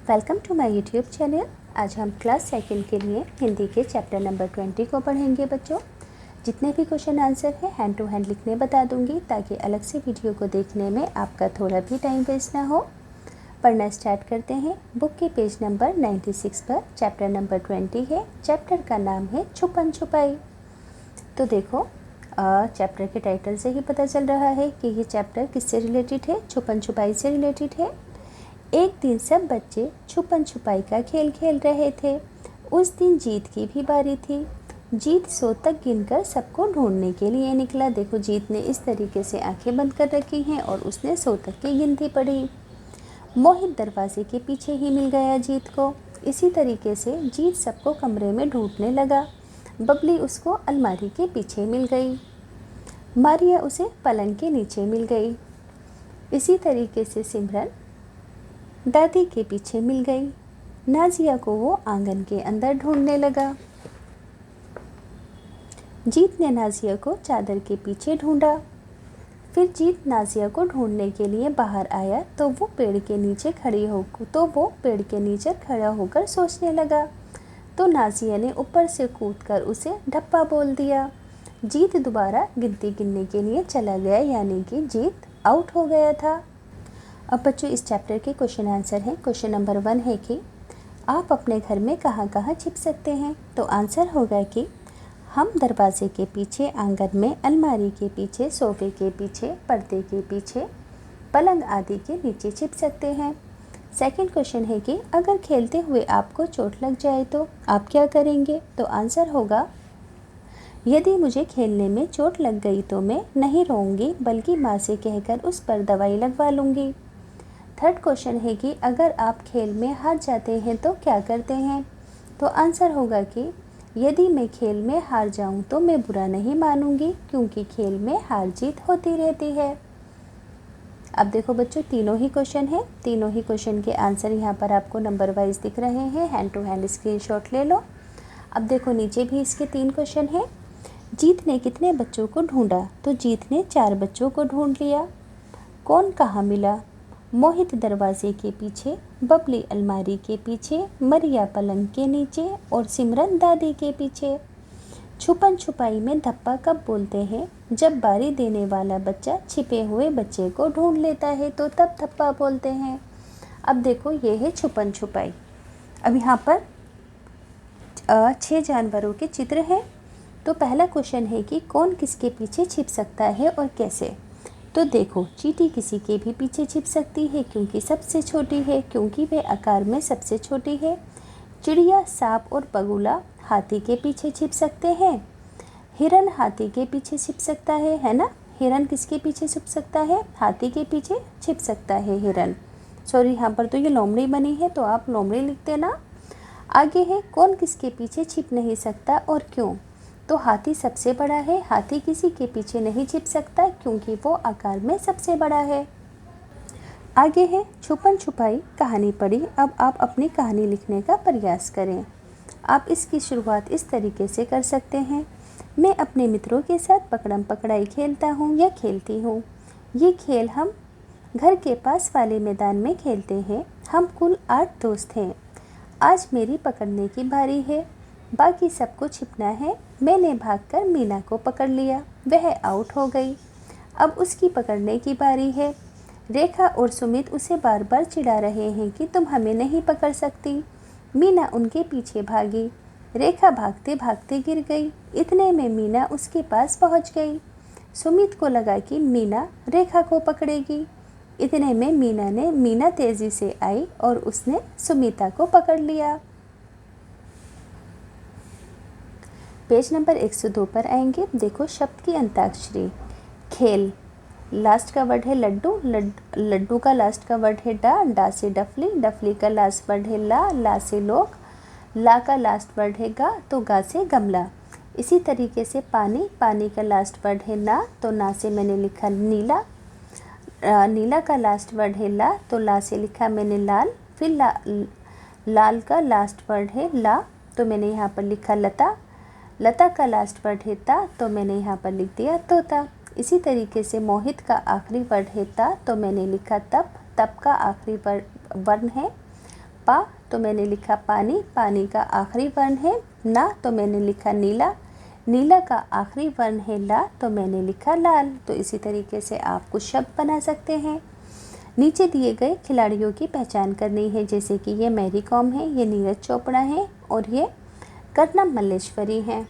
Welcome to my YouTube channel. आज हम class second के लिए हिंदी के चैप्टर नंबर 20 को पढ़ेंगे बच्चों। जितने भी क्वेश्चन आंसर है हैंड टू हैंड लिखने बता दूंगी ताकि अलग से वीडियो को देखने में आपका थोड़ा भी टाइम वेस्ट ना हो। पढ़ना स्टार्ट करते हैं। बुक के पेज नंबर 96 पर चैप्टर नंबर 20 है। चैप्टर का नाम है छुपन छुपाई। तो देखो चैप्टर के टाइटल से ही पता चल रहा है कि ये चैप्टर किससे रिलेटेड है, छुपन छुपाई से रिलेटेड है। एक दिन सब बच्चे छुपन छुपाई का खेल खेल रहे थे। उस दिन जीत की भी बारी थी। जीत 100 तक गिनकर सबको ढूंढने के लिए निकला। देखो जीत ने इस तरीके से आंखें बंद कर रखी हैं और उसने 100 तक की गिनती पढ़ी। मोहित दरवाजे के पीछे ही मिल गया जीत को। इसी तरीके से जीत सबको कमरे में ढूंढने लगा। बबली उसको अलमारी के पीछे मिल गई। मारिया उसे पलंग के नीचे मिल गई। इसी तरीके से सिमरन दादी के पीछे मिल गई। नाजिया को वो आंगन के अंदर ढूंढने लगा। जीत ने नाजिया को चादर के पीछे ढूंढा। फिर जीत नाजिया को ढूंढने के लिए बाहर आया तो वो पेड़ के नीचे खड़ा होकर सोचने लगा। तो नाजिया ने ऊपर से कूदकर उसे ढप्पा बोल दिया। जीत दोबारा गिनती गिनने के लिए चला गया, यानी कि जीत आउट हो गया था। अब बच्चों इस चैप्टर के क्वेश्चन आंसर हैं। क्वेश्चन नंबर 1 है कि आप अपने घर में कहाँ कहाँ छिप सकते हैं। तो आंसर होगा कि हम दरवाजे के पीछे, आंगन में, अलमारी के पीछे, सोफे के पीछे, पर्दे के पीछे, पलंग आदि के नीचे छिप सकते हैं। सेकंड क्वेश्चन है कि अगर खेलते हुए आपको चोट लग जाए तो आप क्या करेंगे। तो आंसर होगा यदि मुझे खेलने में चोट लग गई तो मैं नहीं रोऊंगी बल्कि माँ से कहकर उस पर दवाई लगवा लूँगी। थर्ड क्वेश्चन है कि अगर आप खेल में हार जाते हैं तो क्या करते हैं। तो आंसर होगा कि यदि मैं खेल में हार जाऊं तो मैं बुरा नहीं मानूंगी क्योंकि खेल में हार जीत होती रहती है। अब देखो बच्चों तीनों ही क्वेश्चन हैं। तीनों ही क्वेश्चन के आंसर यहाँ पर आपको नंबर वाइज दिख रहे हैं। हैंड टू हैंड स्क्रीनशॉट ले लो। अब देखो नीचे भी इसके 3 क्वेश्चन हैं। जीत ने कितने बच्चों को ढूंढा। तो जीत ने 4 बच्चों को ढूंढ लिया। कौन कहाँ मिला। मोहित दरवाजे के पीछे, बबली अलमारी के पीछे, मरिया पलंग के नीचे और सिमरन दादी के पीछे। छुपन छुपाई में धप्पा कब बोलते हैं। जब बारी देने वाला बच्चा छिपे हुए बच्चे को ढूंढ लेता है तो तब धप्पा बोलते हैं। अब देखो ये है छुपन छुपाई। अब यहाँ पर 6 जानवरों के चित्र हैं। तो पहला क्वेश्चन है कि कौन किसके पीछे छिप सकता है और कैसे। तो देखो चींटी किसी के भी पीछे छिप सकती है क्योंकि सबसे छोटी है, क्योंकि वे आकार में सबसे छोटी है। चिड़िया, सांप और बगुला हाथी के पीछे छिप सकते हैं। हिरन हाथी के पीछे छिप सकता है ना। हिरन किसके पीछे छिप सकता है, हाथी के पीछे छिप सकता है हिरन। सॉरी यहाँ पर तो ये लोमड़ी बनी है तो आप लोमड़ी लिख देना। आगे है कौन किसके पीछे छिप नहीं सकता और क्यों। तो हाथी सबसे बड़ा है, हाथी किसी के पीछे नहीं छिप सकता क्योंकि वो आकार में सबसे बड़ा है। आगे है छुपन छुपाई कहानी पढ़ी। अब आप अपनी कहानी लिखने का प्रयास करें। आप इसकी शुरुआत इस तरीके से कर सकते हैं। मैं अपने मित्रों के साथ पकड़म पकड़ाई खेलता हूँ या खेलती हूँ। ये खेल हम घर के पास वाले मैदान में खेलते हैं। हम कुल 8 दोस्त हैं। आज मेरी पकड़ने की बारी है, बाकी सबको छिपना है। मैंने भागकर मीना को पकड़ लिया, वह आउट हो गई। अब उसकी पकड़ने की बारी है। रेखा और सुमित उसे बार बार चिढ़ा रहे हैं कि तुम हमें नहीं पकड़ सकती। मीना उनके पीछे भागी। रेखा भागते भागते गिर गई। इतने में मीना उसके पास पहुंच गई। सुमित को लगा कि मीना रेखा को पकड़ेगी। इतने में मीना तेजी से आई और उसने सुमिता को पकड़ लिया। पेज नंबर 102 पर आएंगे। देखो शब्द की अंताक्षरी। खेल, लास्ट का वर्ड है लड्डू, लड्डू का लास्ट का वर्ड है डा से डफली, डफली का लास्ट वर्ड है ला से लोग, ला का लास्ट वर्ड है गा, तो गा से गमला। इसी तरीके से पानी, पानी का लास्ट वर्ड है ना, तो ना से मैंने लिखा नीला। नीला का लास्ट वर्ड है ला, तो ला से लिखा मैंने लाल। फिर लाल का लास्ट वर्ड है ला, तो मैंने यहाँ पर लिखा लता। लता का लास्ट वर्ड है ता, तो मैंने यहाँ पर लिख दिया तोता। इसी तरीके से मोहित का आखिरी वर्ड है ता, तो मैंने लिखा तप। तप का आखिरी वर्ण है पा तो मैंने लिखा पानी, पानी का आखिरी वर्ण है ना तो मैंने लिखा नीला, नीला का आखिरी वर्ण है ला तो मैंने लिखा लाल। तो इसी तरीके से आप कुछ शब्द बना सकते हैं। नीचे दिए गए खिलाड़ियों की पहचान करनी है, जैसे कि ये मैरी कॉम है, ये नीरज चोपड़ा है और ये कर्णम मल्लेश्वरी हैं।